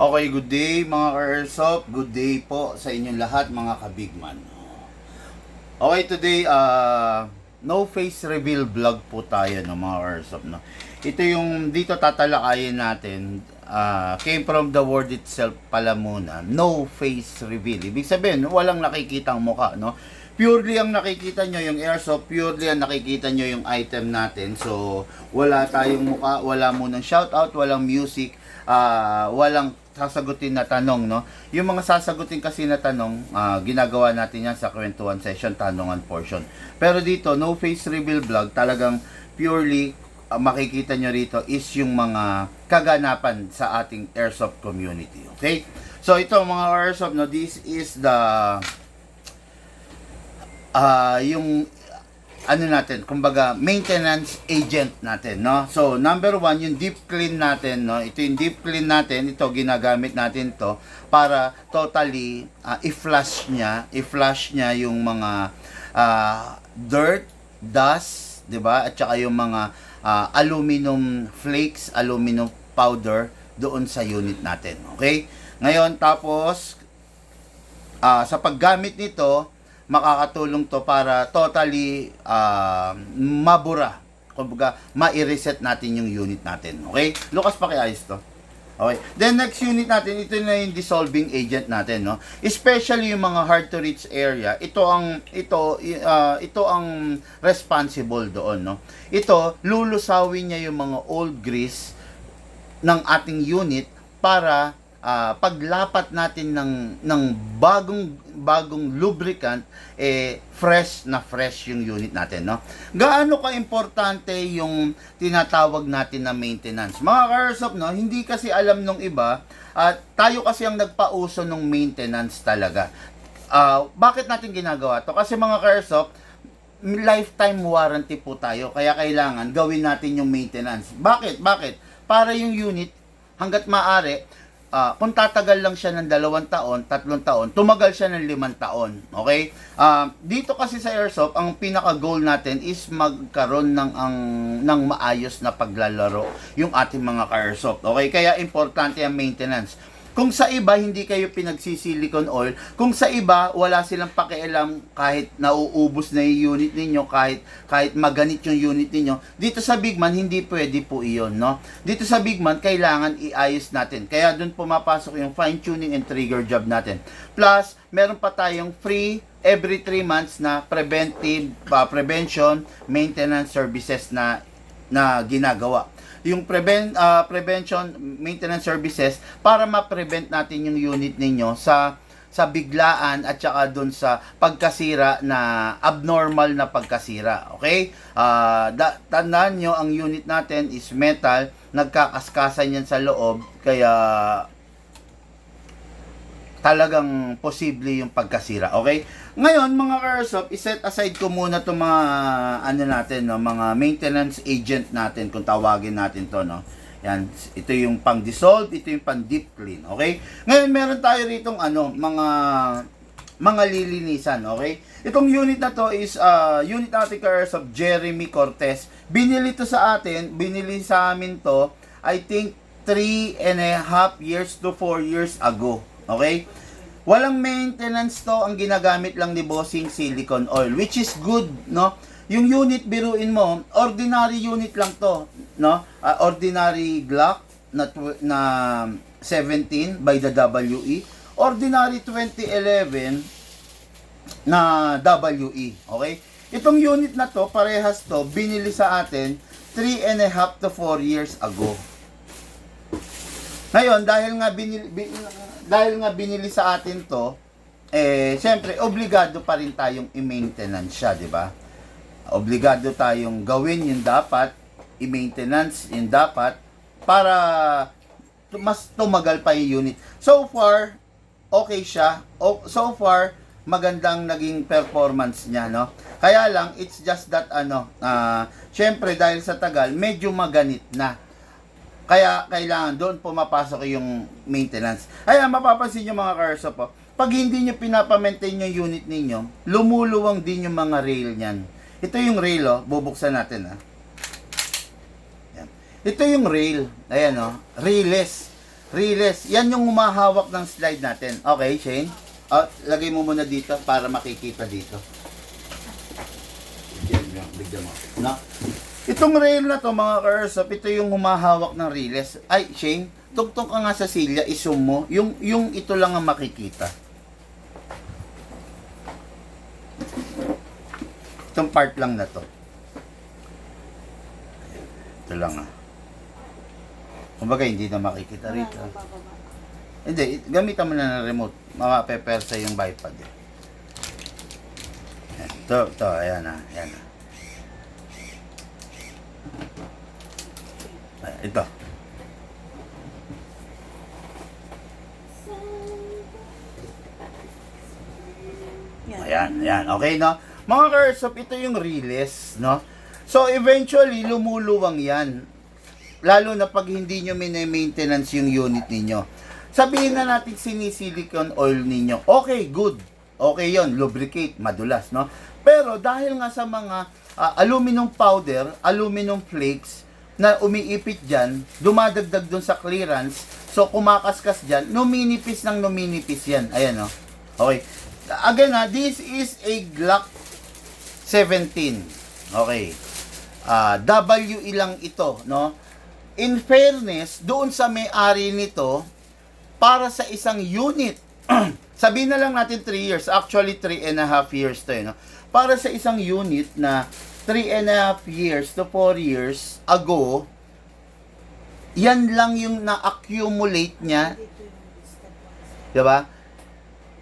Okay, good day mga ka-airsoft. Good day po sa inyong lahat mga ka-bigman. Okay, today, no face reveal vlog po tayo no, mga ka-airsoft. No? Ito yung dito tatalakayin natin. Came from the word itself pala muna. No face reveal. Ibig sabihin, walang nakikitang mukha. No? Purely ang nakikita nyo yung airsoft, purely ang nakikita nyo yung item natin. So, wala tayong mukha, wala munang shoutout, walang music, walang sasagutin na tanong, no? Yung mga sasagutin kasi na tanong, ginagawa natin yan sa kwentuhan session, tanungan portion. Pero dito, no face reveal vlog, talagang purely makikita nyo rito is yung mga kaganapan sa ating airsoft community. Okay? So, ito mga airsoft, no? This is the yung ano natin, kumbaga maintenance agent natin, no? So, number one, yung deep clean natin, no? Ito yung deep clean natin, ito ginagamit natin to para totally i-flush niya yung mga dirt, dust, 'di ba? At saka yung mga aluminum flakes, aluminum powder doon sa unit natin, okay? Ngayon, tapos sa paggamit nito, makakatulong to para totally mabura. Kumbaga, ma-reset natin yung unit natin. Okay? Lucas, pakiayos to. Okay. Then, next unit natin, ito na yung dissolving agent natin, no? Especially yung mga hard to reach area, ito ang responsible doon, no? Ito, lulusawin niya yung mga old grease ng ating unit para paglapat natin ng bagong lubricant, fresh yung unit natin, no? Gaano ka-importante yung tinatawag natin na maintenance? Mga ka-airsoft, no, hindi kasi alam nung iba, tayo kasi ang nagpauso ng maintenance talaga. Bakit natin ginagawa to? Kasi mga ka-airsoft, lifetime warranty po tayo, kaya kailangan gawin natin yung maintenance. Bakit? Para yung unit, hanggat maaari, kung tatagal lang siya ng 2 taon, 3 taon, tumagal siya ng 5 taon. Okay? Dito kasi sa airsoft, ang pinaka-goal natin is magkaroon ng maayos na paglalaro yung ating mga ka-airsoft. Okay? Kaya importante ang maintenance. Kung sa iba, hindi kayo pinagsisilicone oil. Kung sa iba, wala silang pakialam kahit nauubos na yung unit ninyo, kahit maganit yung unit ninyo. Dito sa Bigman, hindi pwede po iyon, no? Dito sa Bigman, kailangan iayos natin. Kaya doon pumapasok yung fine-tuning and trigger job natin. Plus, meron pa tayong free every 3 months na prevention, maintenance services na ginagawa. Yung prevention maintenance services para ma-prevent natin yung unit ninyo sa biglaan at saka dun sa pagkasira na abnormal na pagkasira. Okay? Tandaan nyo, ang unit natin is metal, nagkakaskasan yan sa loob, kaya talagang posible yung pagkasira. Okay? Ngayon, mga ka-airsoft, iset aside ko muna itong mga natin, no, mga maintenance agent natin, kung tawagin natin to, no. Yan, ito yung pang-dissolve, ito yung pang-deep clean. Okay? Ngayon, meron tayo ritong mga lilinisan. Okay? Itong unit na to is unit natin ka-airsoft, Jeremy Cortez. Binili sa amin to, I think 3.5 years to 4 years ago. Okay? Walang maintenance to, ang ginagamit lang ni Bossing silicone oil, which is good, no? Yung unit, biruin mo, ordinary unit lang to, no? Ordinary Glock na 17 by the WE, ordinary 2011 na WE, okay? Itong unit na to, parehas to, binili sa atin 3.5 to 4 years ago. Ngayon, dahil nga binili sa atin to, siyempre, obligado pa rin tayong i-maintenance siya, di ba? Obligado tayong gawin yung dapat, i-maintenance yung dapat, para mas tumagal pa yung unit. So far, okay siya. So far, magandang naging performance niya, no? Kaya lang, it's just that, siyempre, dahil sa tagal, medyo maganit na. Kaya kailangan doon pumapasok yung maintenance. Kaya mapapansin nyo mga ka-airsoft po, pag hindi nyo pinapamaintain yung unit ninyo, lumuluwang din yung mga rail niyan. Ito yung rail, bubuksan natin. Yan. Ito yung rail. Ayan, railless. Relays. Yan yung humahawak ng slide natin. Okay, Shane? Lagay mo muna dito para makikita dito. Bigyan mo. No? Itong rail na to mga ka-earthsop, ito yung humahawak ng relays. Ay, Shane, tugtog ka nga sa silya, i-zoom mo. Yung ito lang ang makikita. Itong part lang na to. Ito lang kumbaga hindi na makikita rito. Hindi, gamitan mo na ng remote. Mapapepersa yung bipod. Ito, ayan ayan ito. Ayan. Okay, no? Mga ka-earthsop, ito yung relays, no? So, eventually, lumuluwang yan. Lalo na pag hindi nyo maintenance yung unit ninyo. Sabihin na natin sinisilicone oil ninyo. Okay, good. Okay yon, lubricate, madulas, no? Pero dahil nga sa mga aluminum powder, aluminum flakes na umiipit dyan, dumadagdag dun sa clearance, so kumakaskas dyan, numinipis yan. Ayan, no? Okay. Again, this is a Glock 17. Okay. WE lang ito, no? In fairness, doon sa may-ari nito, para sa isang unit, sabihin na lang natin 3 years, actually 3.5 years to, no? Para sa isang unit na 3.5 years to 4 years ago, yan lang yung na-accumulate niya, diba?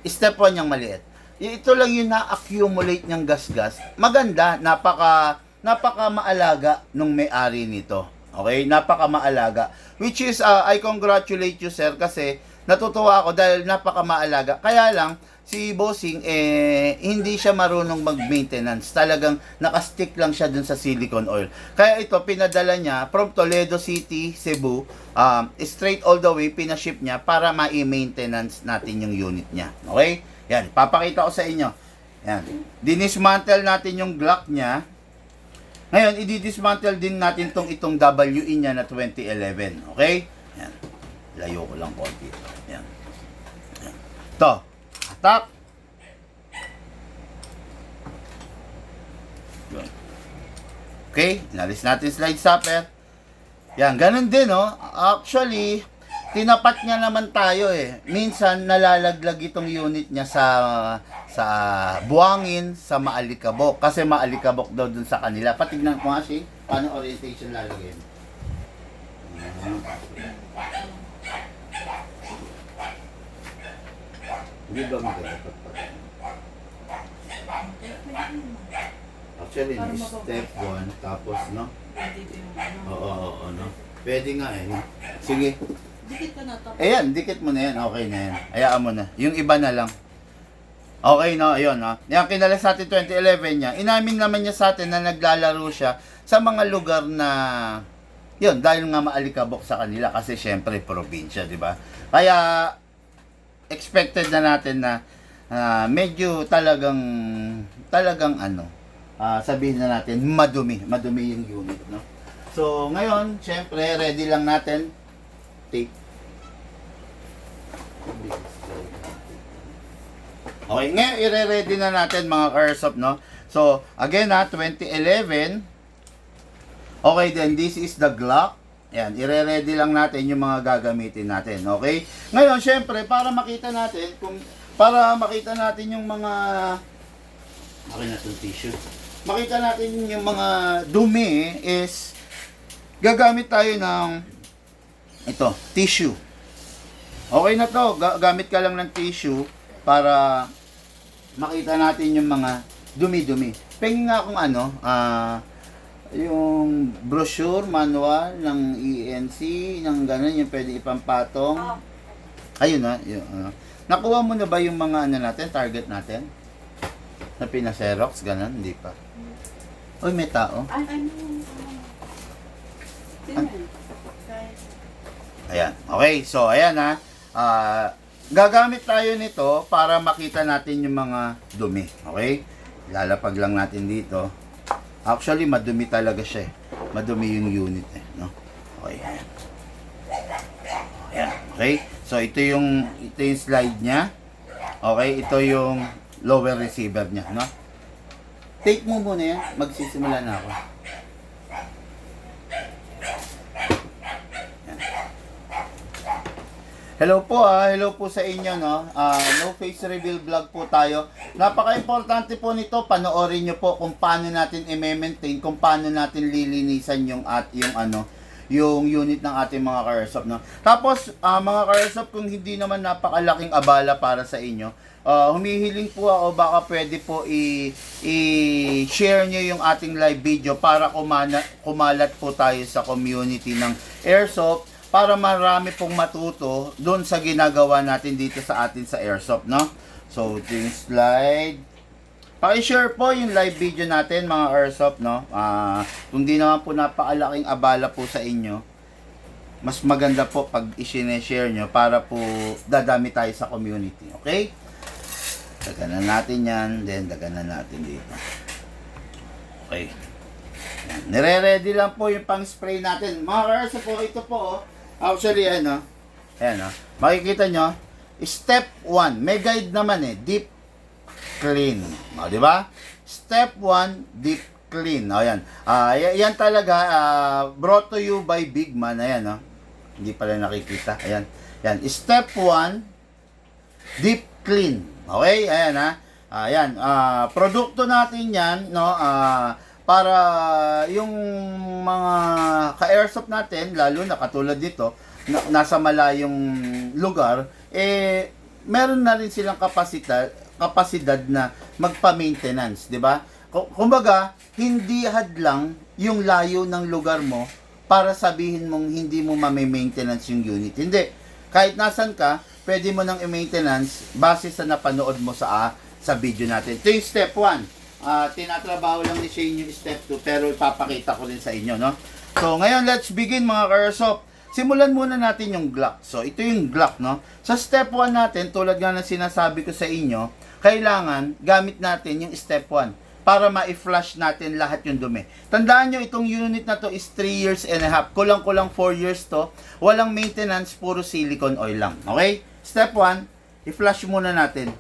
Step 1 yung maliit. Ito lang yung na-accumulate niyang gas-gas. Maganda, napaka maalaga nung may-ari nito. Okay, napaka maalaga. Which is, I congratulate you, sir, kasi natutuwa ako dahil napaka maalaga. Kaya lang, si Bossing, hindi siya marunong mag-maintenance. Talagang nakastick lang siya dun sa silicone oil. Kaya ito, pinadala niya from Toledo City, Cebu, straight all the way, pinaship niya para ma-maintenance natin yung unit niya. Okay? Yan, papakita ko sa inyo. Yan. Dinismantle natin yung Glock niya. Ngayon, i-dismantle din natin itong WE niya na 2011. Okay? Yan. Layo ko lang konti. Yan. Yan. Ito. Attack. Okay? Inalis natin slide stopper. Yan. Ganun din, no? Actually, tinapat niya naman tayo Minsan, nalalaglag itong unit niya sa buhangin, sa maalikabok. Kasi maalikabok daw dun sa kanila. Patignan ko nga siya, paano orientation lalagay mo. Hindi ba magkakapat pa? Actually, step 1, tapos, no? Oo, no? Pwede nga Sige. Dikit ka na to. Ayan, dikit mo na yan. Okay na yan. Hayaan mo na. Yung iba na lang. Okay, no? Ayun, no? Yan, kinalas natin 2011 niya. Inamin naman niya sa atin na naglalaro siya sa mga lugar na, yun, dahil nga maalikabok sa kanila. Kasi, syempre, probinsya, di ba? Kaya, expected na natin na medyo talagang sabihin na natin, madumi yung unit, no? So, ngayon, syempre, ready lang natin. Tape. Okay, ngayon i-ready na natin mga ka-earthsop, no? So, again 2011. Okay, then this is the Glock. Yan, i-ready lang natin yung mga gagamitin natin, okay? Ngayon, syempre, para makita natin yung mga okay na itong tissue. Makita natin yung mga dumi is gagamit tayo ng ito, tissue. Okay na to, gamit ka lang ng tissue para makita natin yung mga dumi-dumi. Pengi nga kung yung brochure, manual ng ENC, ng gano'n, yung pwede ipampatong. Ayun na, nakuha mo na ba yung mga natin, target natin? Na pina-xerox, gano'n, hindi pa. Uy, may tao. Ayan, okay, so ayan gagamit tayo nito para makita natin yung mga dumi, okay? Lalapag lang natin dito. Actually, madumi talaga siya Madumi yung unit no? Okay, ayan. Ayan, okay? So, ito yung slide niya. Okay, ito yung lower receiver niya, no? Take mo muna yan. Magsisimula na ako. Hello po hello po sa inyo, no? No face reveal vlog po tayo. Napaka-importante po nito, panoorin nyo po kung paano natin i-maintain, kung paano natin lilinisan yung yung unit ng ating mga Caresoft, no? Tapos, mga Caresoft, kung hindi naman napakalaking abala para sa inyo, humihiling po ako, baka pwede po i-share nyo yung ating live video para kumalat po tayo sa community ng Airsoft, para marami pong matuto doon sa ginagawa natin dito sa atin sa Airsoft, no? So, ito yung slide. Paki-share po yung live video natin, mga Airsoft, no? Kung di naman po napakalaking abala po sa inyo, mas maganda po pag i-share nyo para po dadami tayo sa community, okay? Daganan natin yan, then daganan natin dito. Okay. Yan. Nire-ready lang po yung pang-spray natin. Mga Airsoft po, ito po, actually, ayan, makikita nyo, step 1, may guide naman deep clean. O, di ba? Step 1, deep clean. O, yan. Yan talaga, brought to you by Big Man. Ayan, hindi pala nakikita. Ayan. Yan. Step 1, deep clean. Okay? Ayan, Ayan. Produkto natin yan, no? Para yung mga ka-airsoft natin, lalo na katulad dito, nasa malayong lugar, meron na rin silang kapasidad na magpa-maintenance, di ba? Kumbaga, hindi hadlang yung layo ng lugar mo para sabihin mong hindi mo ma-maintenance yung unit. Hindi. Kahit nasan ka, pwede mo nang i-maintenance base sa napanood mo sa video natin. Ito yung step 1. Tinatrabaho lang ni Shane yung step 2, pero ipapakita ko din sa inyo, no? So, ngayon, let's begin, mga Caresoft. Simulan muna natin yung Glock. So, ito yung Glock, no? Sa step 1 natin, tulad nga ng sinasabi ko sa inyo, kailangan gamit natin yung step 1 para ma-flush natin lahat yung dumi. Tandaan nyo, itong unit na to is 3 years and a half. Kulang-kulang 4 years to. Walang maintenance, puro silicone oil lang. Okay? Step 1, i-flush muna natin.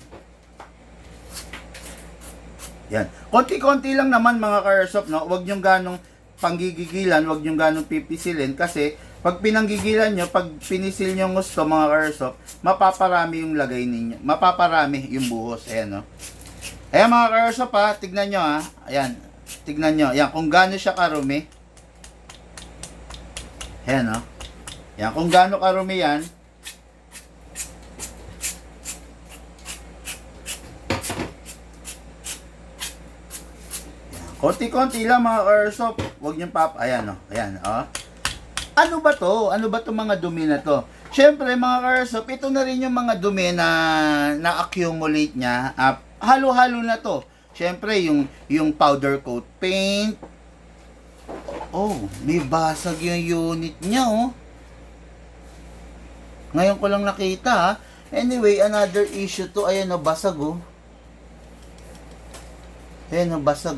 Yan. Konti-konti lang naman, mga Caresoft, no? Huwag nyo ganong panggigigilan, huwag nyo ganong pipisilin kasi pag pinanggigilan nyo, pag pinisil nyo gusto, mga Caresoft, mapaparami yung lagay ninyo. Mapaparami yung buhos. Ayan, no? Ayan, mga Caresoft, tignan nyo, Ayan. Tignan nyo. Ayan, kung gaano siya karumi. Ayan, no? Ayan, kung gaano karumi yan. Konti-konti lang, mga Caresoft. Huwag nyo ayan, ayan, Ano ba to? Ano ba to mga dumi na to? Siyempre, mga Caresoft, ito na rin yung mga dumi na na-accumulate niya. Halo-halo na to. Siyempre, yung powder coat paint. Oh, may basag yung unit niya, Ngayon ko lang nakita, Anyway, another issue to. Ayan, basag, Ayan, basag,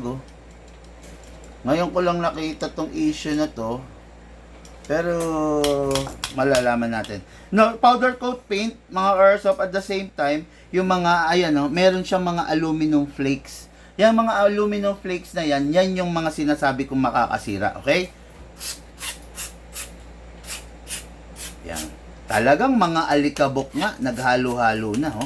Ngayon ko lang nakita tong issue na to. Pero, malalaman natin. No, powder coat paint, mga Airsoft, at the same time, yung mga, ayan, meron siyang mga aluminum flakes. Yung mga aluminum flakes na yan yung mga sinasabi kong makakasira, okay? Yan. Talagang mga alikabok nga, naghalo-halo na,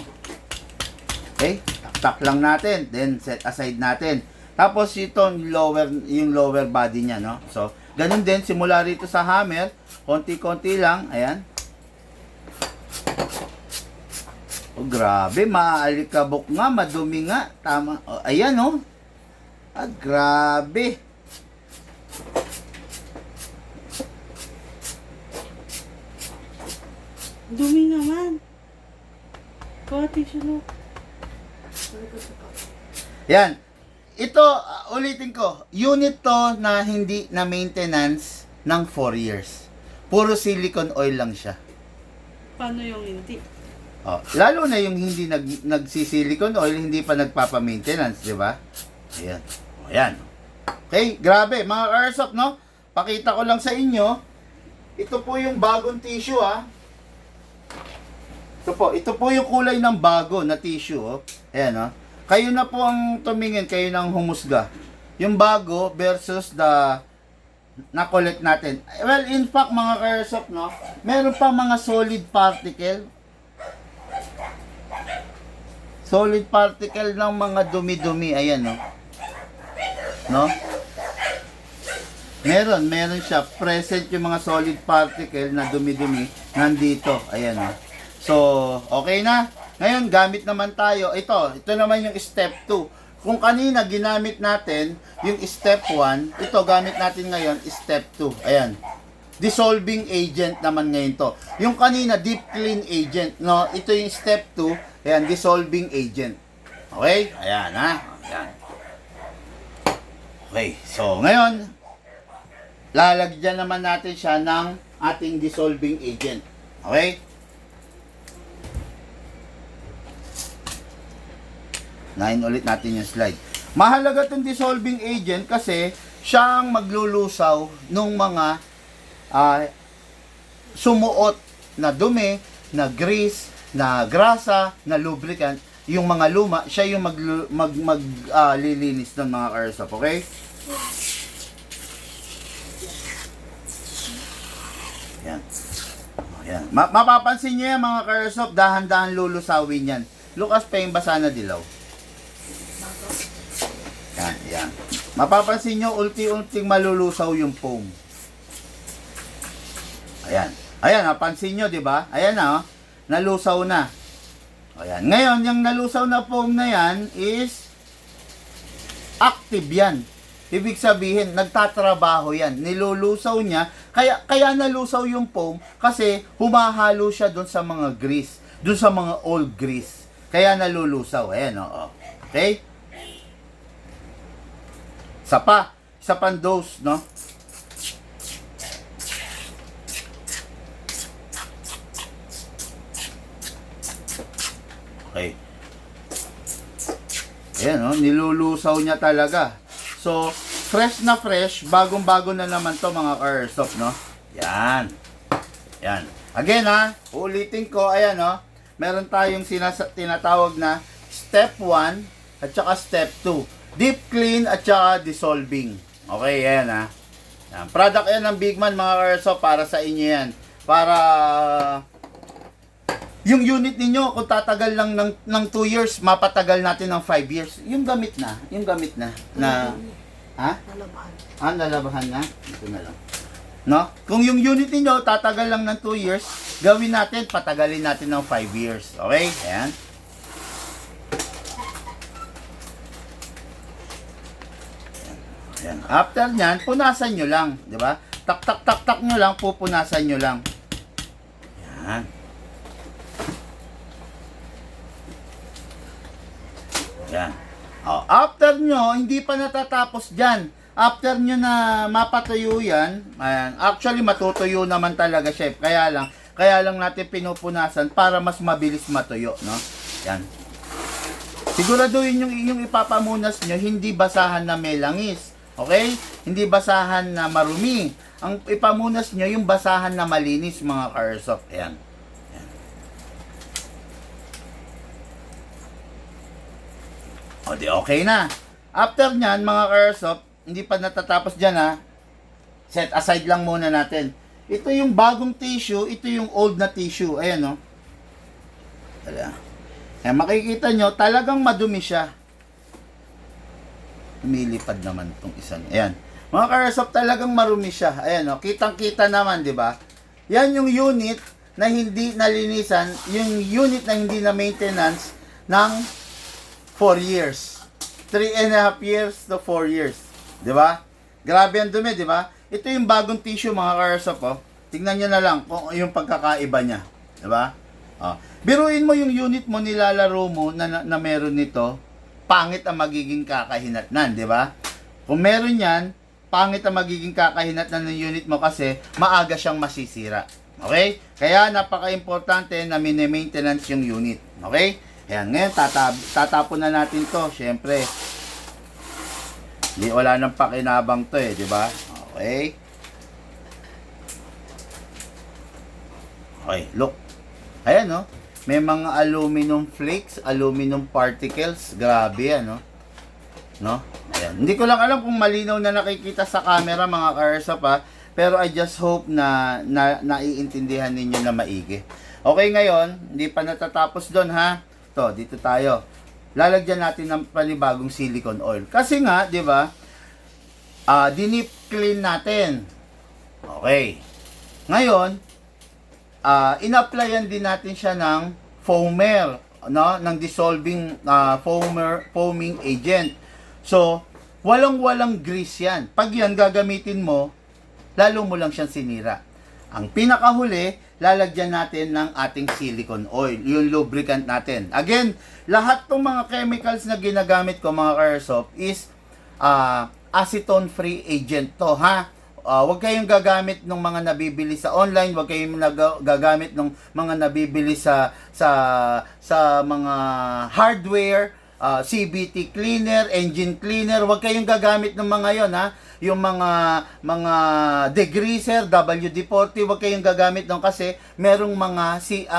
Okay? Tak-tak lang natin, then set aside natin. Tapos yung lower body niya, no? So, ganun din, simula rito sa hammer, konti-konti lang, ayan. Oh, grabe, maalikabok nga, madumi nga, tama. Oh, ayan, grabe. Dumi naman. Kati siya, no? Yan. Ito, ulitin ko, unit to na hindi na maintenance ng 4 years. Puro silicone oil lang siya. Paano yung hindi? Lalo na yung hindi nagsisilicone oil, hindi pa nagpapa-maintenance, di ba? Ayan. Ayan. Okay, grabe. Mga Airsoft, no? Pakita ko lang sa inyo. Ito po yung bagong tissue, Ito po yung kulay ng bago na tissue, oh. Ayan, oh. Kayo na po ang tumingin, kayo nang humusga. Yung bago versus the na-collect natin. Well, in fact, mga ka-airsoft, no, meron pa mga solid particle. Solid particle ng mga dumi-dumi. Ayan, no. No? Meron siya. Present yung mga solid particle na dumi-dumi nandito. Ayan, no. So, okay na. Ngayon, gamit naman tayo. Ito naman yung step 2. Kung kanina ginamit natin yung step 1, ito gamit natin ngayon step 2. Ayan. Dissolving agent naman ngayon to. Yung kanina deep clean agent, no? Ito yung step 2. Ayan, dissolving agent. Okay? Ayan, ha? Ayan. Okay. So, ngayon, lalagyan naman natin siya ng ating dissolving agent. Okay? Nahin ulit natin yung slide. Mahalaga itong dissolving agent kasi siya ang maglulusaw ng mga sumuot na dumi, na grease, na grasa, na lubricant. Yung mga luma, siya yung lilinis ng mga ka-airsoft. Okay? Yan. Yan. Mapapansin nyo yan mga ka-airsoft, dahan-dahan lulusawin yan. Lukas pa yung basa na dilaw. Yan. Mapapansin nyo, ulti-ulting malulusaw yung foam. Ayan, napansin nyo, di ba? Ayan na, oh. Nalusaw na. Ayan. Ngayon, yung nalusaw na foam na yan is active yan. Ibig sabihin, nagtatrabaho yan. Nilulusaw niya. Kaya nalusaw yung foam kasi humahalo siya doon sa mga grease. Doon sa mga old grease. Kaya nalulusaw. Ayan, oh. Okay? Isa pang dose, no? Okay. Ayan, no? Nilulusaw niya talaga. So, fresh na fresh, bagong-bago na naman to mga ka-airsoft, no? Yan. Yan. Again, ha? Ulitin ko, ayan, no? Meron tayong tinatawag na step 1 at saka step 2. Deep clean at saka dissolving. Okay, ayan ha. Yan. Product yan ng Bigman mga ka-airsoft para sa inyo yan. Para yung unit ninyo kung tatagal lang ng 2 years, mapatagal natin ng 5 years. Yung gamit na. Ha? Nalabahan. Nalabahan na? Ito na lang. No? Kung yung unit ninyo tatagal lang ng 2 years, gawin natin, patagalin natin ng 5 years. Okay? Ayan. Ayan. After nyan, punasan nyo lang. Di ba? Tak nyo lang, pupunasan nyo lang. Ayan. Ayan. Oh, after nyo, hindi pa natatapos dyan. After nyo na mapatuyo yan, ayan, actually matutuyo naman talaga, chef. Kaya lang natin pinupunasan para mas mabilis matuyo, no? Yan. Siguraduhin yung inyong ipapamunas nyo, hindi basahan na may langis. Okay? Hindi basahan na marumi. Ang ipamunas nyo, yung basahan na malinis, mga ka-airsoft. Ayan. Ayan. O, di okay na. After nyan, mga ka-airsoft, hindi pa natatapos dyan, ha? Set aside lang muna natin. Ito yung bagong tissue, ito yung old na tissue. Ayan, no? Ayan. Ayan, makikita nyo, talagang madumi siya. Lumilipad naman itong isa. Ayan. Mga ka-airsoft, talagang marumi siya. Ayan, no? Kitang-kita naman, di ba? Yan yung unit na hindi nalinisan, yung unit na hindi na maintenance ng 4 years. 3.5 years to 4 years. Di ba? Grabe ang dumi, di ba? Ito yung bagong tissue, mga ka-airsoft, oh. Tingnan nyo na lang kung yung pagkakaiba niya. Di ba? Oh. Biruin mo yung unit mo, nilalaro mo na meron nito, pangit ang magiging kakahinatnan, di ba? Kung meron yan, pangit ang magiging kakahinatnan ng unit mo kasi maaga siyang masisira. Okay? Kaya napaka-importante na mini-maintenance yung unit. Okay? Ayan, ngayon tatapon na natin to. Siyempre, hindi wala nang pakinabang to eh, di ba? Okay? Okay, look. Ayan, no? May mga aluminum flakes, aluminum particles. Grabe yan, no? No? Ayan. Hindi ko lang alam kung malinaw na nakikita sa camera mga ka-airsoft ha. Pero I just hope na naiintindihan ninyo na maigi. Okay, ngayon, hindi pa natatapos doon ha. To, dito tayo. Lalagyan natin ng panibagong silicone oil. Kasi nga, di ba, dinip clean natin. Okay. Ngayon, in-applyan din natin siya ng foamer, no? Ng dissolving foaming agent. So, walang grease yan. Pag yan gagamitin mo, lalo mo lang siyang sinira. Ang pinakahuli, lalagyan natin ng ating silicone oil, yung lubricant natin. Again, lahat ng mga chemicals na ginagamit ko mga ka-airsoft is acetone-free agent to, ha? Huwag kayong gagamit ng mga nabibili sa online, huwag kayong gagamit ng mga nabibili sa mga hardware, CVT cleaner, engine cleaner, huwag kayong gagamit ng mga yon ha. Yung mga degreaser, WD-40, huwag kayong gagamit ng kasi merong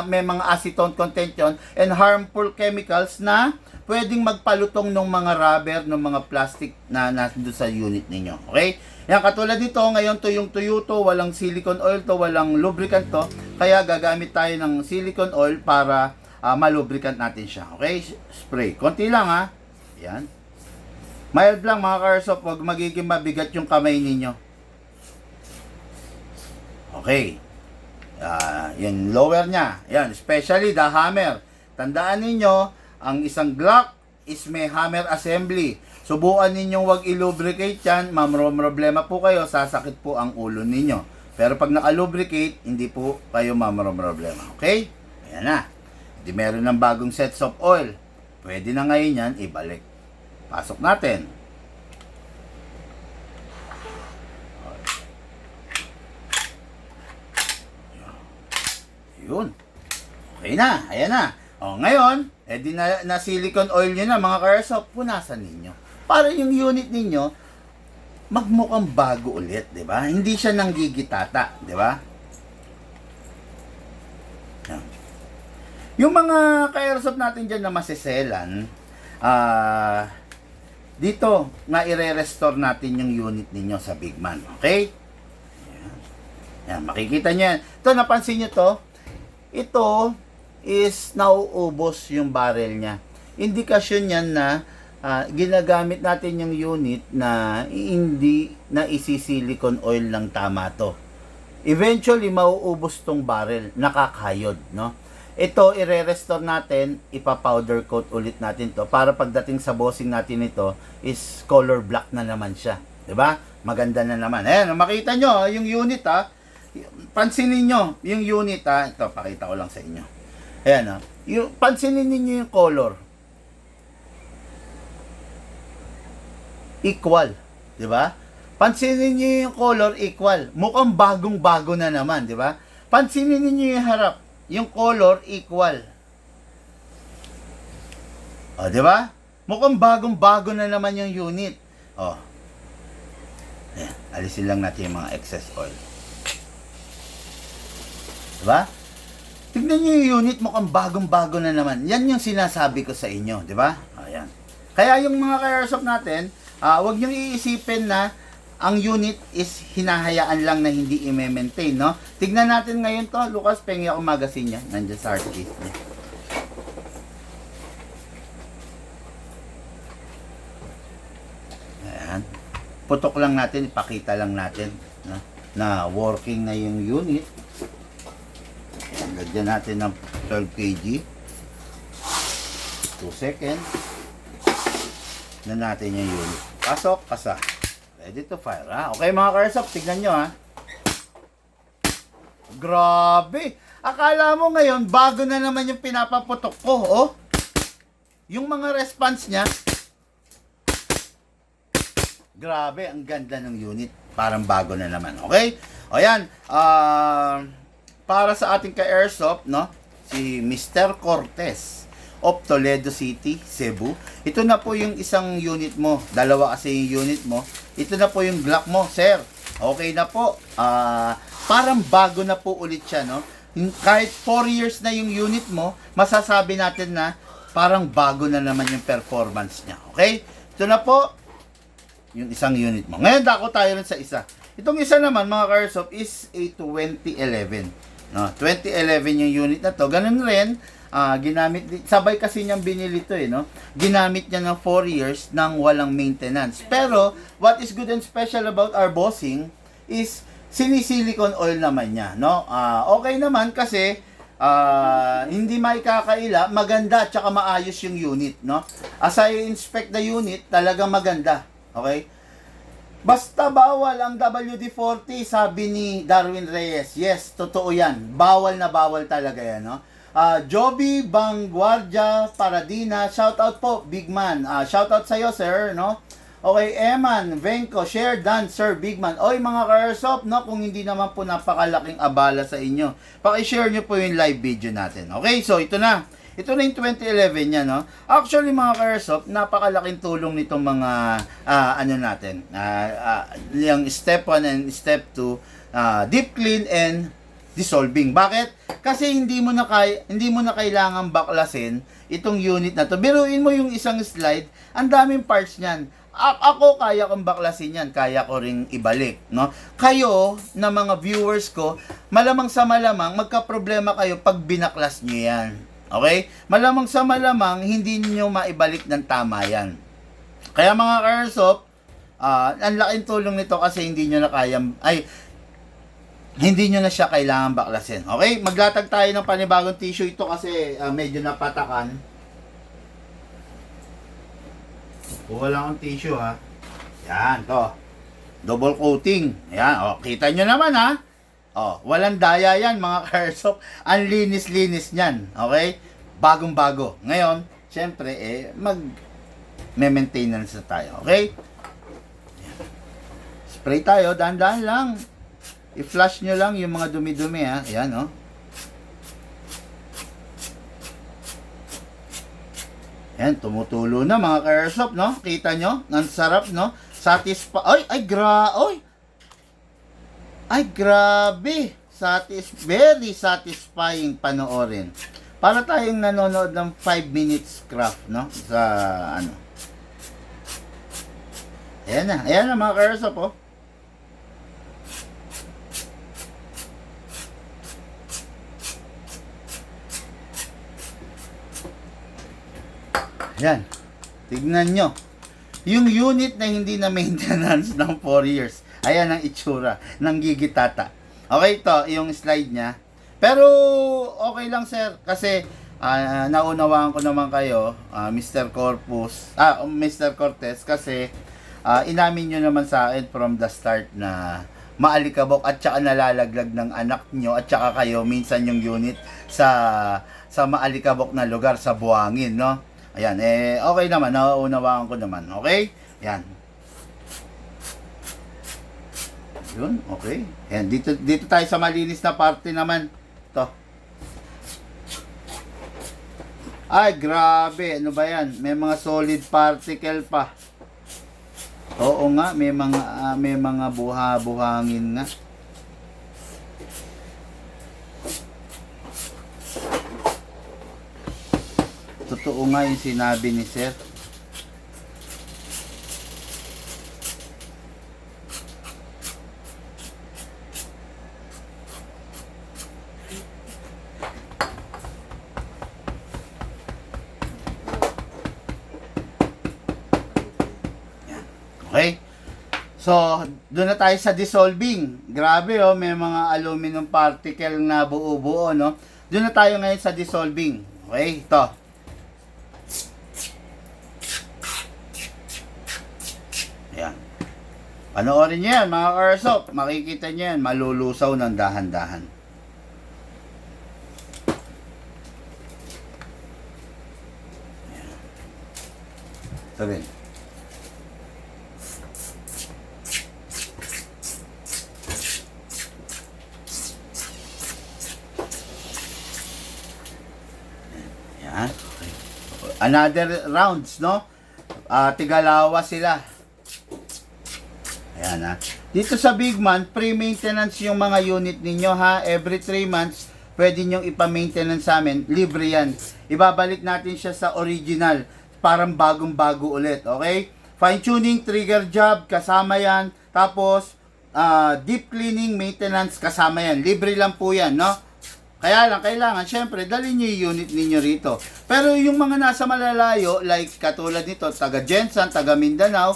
may mga acetone content yon and harmful chemicals na pwedeng magpalutong ng mga rubber, ng mga plastic na nandun sa unit ninyo. Okay? Yan, katulad nito, ngayon tuyong-tuyo to, walang silicone oil to, walang lubricant to, kaya gagamit tayo ng silicone oil para malubricant natin siya. Okay? Spray. Konti lang ha. Yan. Mild lang mga ka-airsoft, huwag magiging mabigat yung kamay ninyo. Okay. Yung lower niya. Yan, especially the hammer. Tandaan ninyo, ang isang Glock is may hammer assembly. Subukan ninyong wag i-lubricate yan, problema po kayo, sasakit po ang ulo ninyo. Pero pag naka-lubricate, hindi po kayo problema. Okay? Ayan na. Di meron ng bagong sets of oil. Pwede na ngayon yan ibalik. Pasok natin. Yun. Okay na. Ayan na. O, ngayon, edi na silicone oil nyo na mga ka-airsoft, punasan ninyo. Para yung unit ninyo, magmukhang bago ulit, di ba? Hindi siya nanggigitata, di ba? Yan. Yung mga ka-airsoft natin dyan na masiselan, dito, na i-restore natin yung unit ninyo sa Big Man. Okay? Ayan. Ayan, makikita nyo yan. Ito, napansin nyo to? Ito is nauubos yung barrel niya. Indikasyon yan na ginagamit natin yung unit na hindi na isi-silicone oil lang tama to. Eventually, mauubos tong barrel. Nakakayod, no? Ito, i-restore natin, ipa-powder coat ulit natin to para pagdating sa bossing natin ito is color black na naman siya. 'Di ba? Maganda na naman. Ayan, makita nyo yung unit ha. Pansinin nyo yung unit ha. Ito, pakita ko lang sa inyo. Ayan ha. Pansinin niyo yung color. Equal. 'Di ba? Pansinin niyo yung color equal. Mukhang bagong-bago na naman, 'di ba? Pansinin niyo yung harap. Yung color equal. O, di ba? Mukhang bagong-bago na naman yung unit. O. Ayan, alisin lang natin yung mga excess oil. Di ba? Tignan nyo yung unit, mukhang bagong-bago na naman. Yan yung sinasabi ko sa inyo, di ba? Ayan. Kaya yung mga ka-airsoft natin, huwag nyo iisipin na ang unit is hinahayaan lang na hindi i-maintain, no? Tignan natin ngayon to. Lucas, pengi ako magazine niya. Nandiyan sa hard case niya. Ayan. Putok lang natin, ipakita lang natin na working na yung unit. Ayan, lagyan natin ng 12 kg. 2 seconds. Na natin yung unit. Pasok, pasa. Ready to fire, ha? Okay mga ka-airsoft, tignan nyo, ha? Grabe! Akala mo ngayon, bago na naman yung pinapaputok ko, oh? Yung mga response niya, grabe, ang ganda ng unit. Parang bago na naman, okay? O yan, para sa ating ka-airsoft, no? Si Mr. Cortez of Toledo City, Cebu. Ito na po yung isang unit mo. Dalawa kasi yung unit mo. Ito na po yung Glock mo, sir. Okay na po. Parang bago na po ulit siya, no? kahit 4 years na yung unit mo, masasabi natin na parang bago na naman yung performance niya. Okay? Ito na po, yung isang unit mo. Ngayon, dako tayo rin sa isa. Itong isa naman, mga ka-airsoft, is a 2011. No, 2011 yung unit na to. Ganun rin, ginamit, sabay kasi niyang binili to no? Ginamit niya ng 4 years nang walang maintenance. Pero, what is good and special about our bossing is sinisilicone oil naman niya, no? Okay naman kasi hindi maikakaila, maganda at saka maayos yung unit, no? As I inspect the unit, talagang maganda. Okay? Basta bawal ang WD-40, sabi ni Darwin Reyes. Yes, totoo yan. Bawal na bawal talaga yan, no? Joby Bangguardia Paradina, shoutout po, big man. Shoutout sa'yo, sir, no? Okay, Eman, Venko, share done, sir, big man. Oy, mga ka-airsoft, no? Kung hindi naman po napakalaking abala sa inyo, paki-share nyo po yung live video natin. Okay, so ito na. Ito na yung 2011 niya, no? Actually, mga ka-airsoft, napakalaking tulong nitong mga, ano natin, yung step 1 and step 2, deep clean and dissolving. Bakit? Kasi hindi mo na kailangan baklasin itong unit na to. Biruin mo yung isang slide, ang daming parts niyan. Ako kaya kong baklasin yan, kaya ko ring ibalik, no? Kayo na mga viewers ko, malamang sa malamang magka-problema kayo pag binaklas niyo yan. Okay? Malamang sa malamang hindi niyo maibalik ng tama yan. Kaya mga ka-airsoft, ang laking tulong nito kasi hindi niyo na hindi nyo na siya kailangan baklasin. Okay? Maglatag tayo ng panibagong tissue. Ito kasi medyo napatakan. Kuha lang ang tissue ha. Yan, to. Double coating. Yan, kita nyo naman ha. Walang daya yan mga ka-airsoft. Ang linis-linis niyan. Okay? Bagong-bago. Ngayon, syempre, maintenance na tayo. Okay? Spray tayo. Dahan-dahan lang. I-flush nyo lang yung mga dumi-dumi ha. Ayan Ayan, tumutulo na mga ka-airsoft, no? Kita nyo? Ang sarap, no? Ay, grabe! Very satisfying panoorin. Para tayong nanonood ng 5 minutes craft, no? Sa, Ayan na mga ka-airsoft, Yan. Tignan nyo. Yung unit na hindi na maintenance ng 4 years. Ayan ang itsura ng gigitata. Okay, ito yung slide niya. Pero okay lang sir kasi naunawaan ko naman kayo, Mr. Cortez kasi inamin nyo naman sa akin from the start na maalikabok at saka nalalaglag ng anak nyo at saka kayo minsan yung unit sa maalikabok na lugar sa buhangin, no? Ayan, okay naman, nauunawaan ko naman. Okay? Yan. Yun, okay. Ayan, dito tayo sa malinis na parte naman. Ito. Ay, grabe. Ano ba yan? May mga solid particle pa. Oo nga, may mga buhangin nga. Totoo nga yung sinabi ni Sir. Okay? So, doon na tayo sa dissolving. Grabe may mga aluminum particle na buo-buo, no? Doon na tayo ngayon sa dissolving. Okay, ito. Ayan. Panoorin nyo yan, mga ka-airsoft. Makikita nyo yan, malulusaw ng dahan-dahan. Ayan. Ito rin. Ayan. Okay. Another rounds, no? Tigalawa sila. Ayan ha. Dito sa Big Man, pre-maintenance yung mga unit ninyo ha. Every 3 months, pwede nyong ipa-maintenance sa amin, libre yan. Ibabalik natin siya sa original, parang bagong-bago ulit, okay? Fine tuning, trigger job, kasama yan. Tapos, deep cleaning, maintenance, kasama yan. Libre lang po yan, no? Kaya lang, kailangan, syempre, dalhin nyo yung unit ninyo rito. Pero yung mga nasa malalayo, like katulad nito, taga Jensan, taga Mindanao,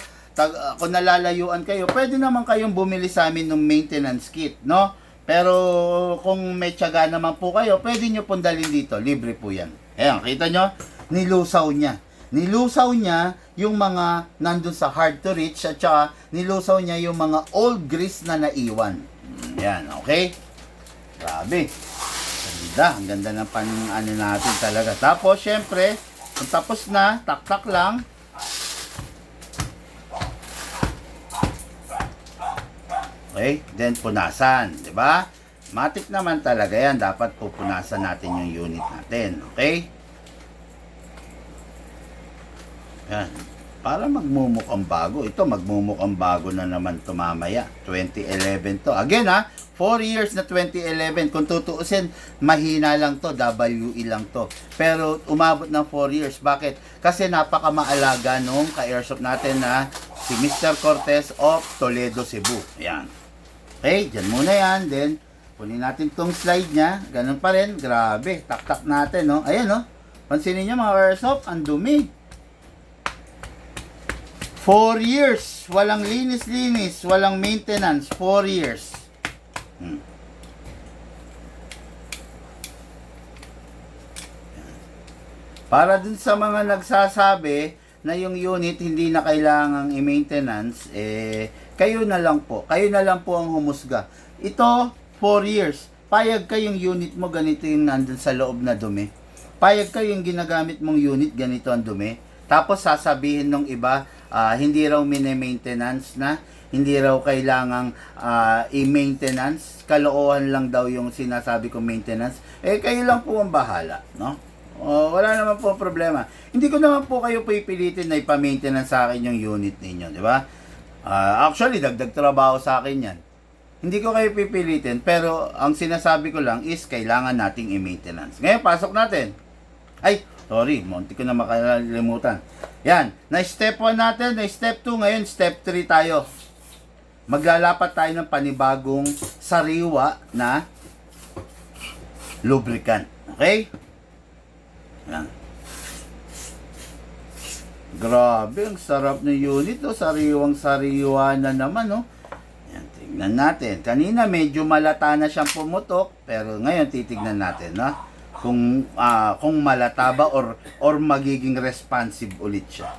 kung nalalayuan kayo, pwede naman kayong bumili sa amin ng maintenance kit, no? Pero kung may tiyaga naman po kayo, pwede nyo pong dalhin dito. Libre po yan. Ayan, kita nyo? Nilusaw niya. Nilusaw niya yung mga nandun sa hard to reach at saka nilusaw niya yung mga old grease na naiwan. Ayan, okay? Grabe. Ang ganda ng ano natin talaga. Tapos, syempre, kung tapos na, tak-tak lang. Okay, then punasan, di ba? Matik naman talaga yan. Dapat pupunasan natin yung unit natin. Okay? Yan. Para magmumukhang bago. Ito, magmumukhang bago na naman ito mamaya. 2011 to. Again, 4 years na 2011. Kung tutuusin, mahina lang to. WE lang to. Pero umabot ng 4 years. Bakit? Kasi napakamaalaga nung ka-airsoft natin na si Mr. Cortez of Toledo, Cebu. Ayan. Okay, dyan muna yan. Then, kunin natin tong slide niya. Ganun pa rin. Grabe. Tak-tak natin, no? Ayan, no? Pansinin nyo mga airsoft, ang dumi. 4 years. Walang linis-linis. Walang maintenance. 4 years. Para dun sa mga nagsasabi na yung unit hindi na kailangang i-maintenance, kayo na lang po. Kayo na lang po ang humusga. Ito, 4 years. Payag kayong unit mo, ganito yung nandun sa loob na dumi. Payag kayong ginagamit mong unit, ganito ang dumi. Tapos sasabihin ng iba, hindi raw mini-maintenance na, hindi raw kailangang i-maintenance, kaloohan lang daw yung sinasabi kong maintenance. Kayo lang po ang bahala, no? Wala naman po problema. Hindi ko naman po kayo pipilitin na ipa-maintenance sa akin yung unit ninyo, di ba? Actually, dagdag trabaho sa akin yan. Hindi ko kayo pipilitin, pero ang sinasabi ko lang is kailangan nating i-maintenance. Ngayon, pasok natin. Ay, sorry, munti ko na makalimutan. Yan, na-step 1 natin, na-step 2, ngayon step 3 tayo. Maglalapat tayo ng panibagong sariwa na lubricant. Okay? Yan. Grabe, ang sarap ng unit, oh. Sariwang-sariwa na naman, oh. Yan, tignan natin. Kanina medyo malata na siyang pumutok, pero ngayon titignan natin, no? Kung malata ba or magiging responsive ulit siya.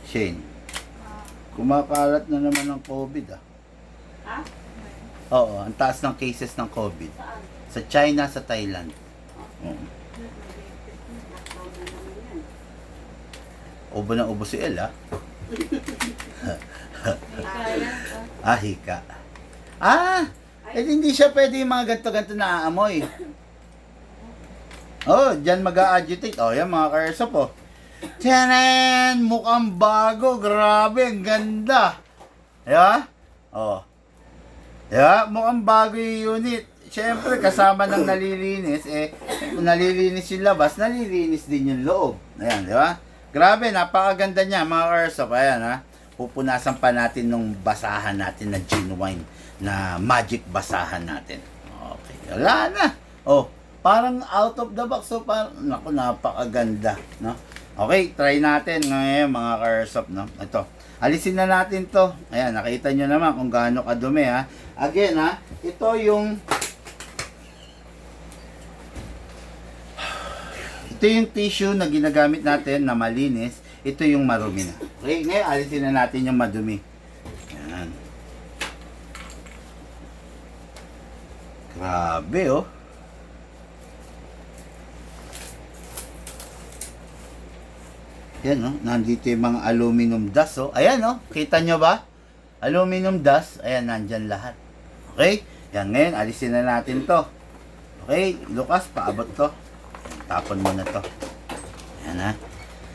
Shane, kumakalat na naman ng COVID, Ha? Oo, ang taas ng cases ng COVID. Sa China, sa Thailand. Ubo na ubo si El, hika. Hindi siya pwede yung mga ganto-ganto na aamoy. Dyan mag-a-agitate. Yan mga karsop, Tiyanan! Mukhang bago. Grabe, ang ganda. Diba? Diba? Mukhang bago yung unit. Siyempre, kasama ng nalilinis, kung nalilinis yung labas, nalilinis din yung loob. Ayan, diba? Grabe, napakaganda niya, mga karsop. Ayan, pupunasan pa natin nung basahan natin na genuine, na magic basahan natin. Okay, wala na. Parang out of the box. Naku, napakaganda, no? Okay, try natin ngayon mga karsop, no? Ito, alisin na natin to. Ayan, nakita nyo naman kung gaano kadumi, Again, ito yung tissue na ginagamit natin na malinis. Ito yung marumi na. Okay, ngayon alisin na natin yung madumi. Ayan. Grabe, Yan, nandito yung mga aluminum dust, Ayan, kita nyo ba? Aluminum dust, ayan, nandyan lahat. Okay? Yan, ngayon, alisin na natin to. Okay, Lucas, paabot to. Tapon mo na to. Ayan,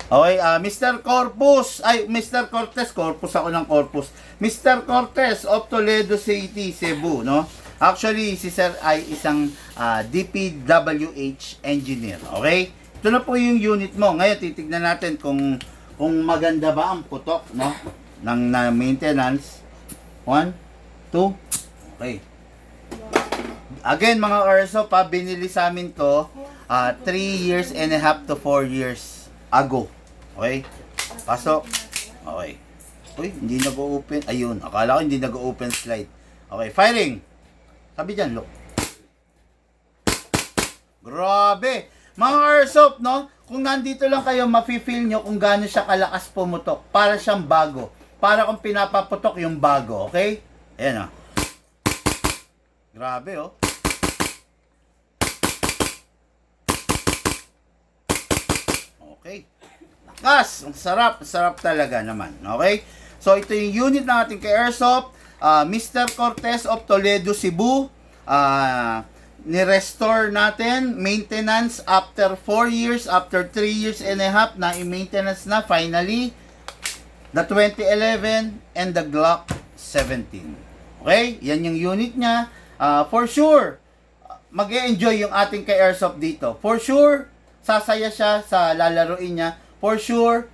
Okay, Mr. Corpus, ay, Mr. Cortez, Corpus ako ng Corpus. Mr. Cortez of Toledo City, Cebu, no? Actually, si Sir ay isang DPWH engineer, okay? Ito na po yung unit mo. Ngayon, titignan natin kung maganda ba ang putok, no? Na maintenance. 1, 2, okay. Again, mga Urso, binili sa amin to 3 years and a half to 4 years ago. Okay? Pasok. Okay. Uy, hindi nag-open. Ayun, akala ko hindi nag-open slide. Okay, firing. Sabi dyan, look. Grabe. Mga Airsoft, no? Kung nandito lang kayo, mafe-feel nyo kung gaano siya kalakas pumutok. Para siyang bago. Para kung pinapaputok yung bago, okay? Ayan, oh. Grabe, oh. Okay. Lakas. Ang sarap talaga naman. Okay? So, ito yung unit ng ating ka-Airsoft. Mr. Cortez of Toledo, Cebu. Ni-restore natin. Maintenance after 4 years, after 3 years and a half na i-maintenance na finally. The 2011 and the Glock 17. Okay? Yan yung unit niya. For sure, mag-e-enjoy yung ating ka-Airsoft dito. For sure, sasaya siya sa lalaroin niya. For sure,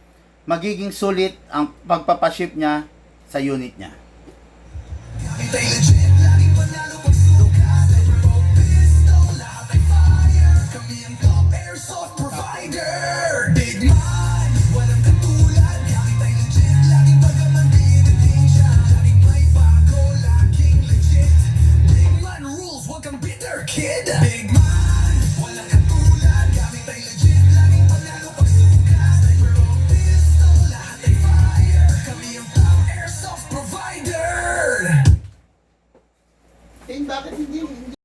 magiging sulit ang pagpapaship niya sa unit niya. Kid, big man, wala katulad, gamit ay legit, laging panalo pag sukat, pero pistol, lahat ay fire, kami ang top airsoft provider. Bakit hindi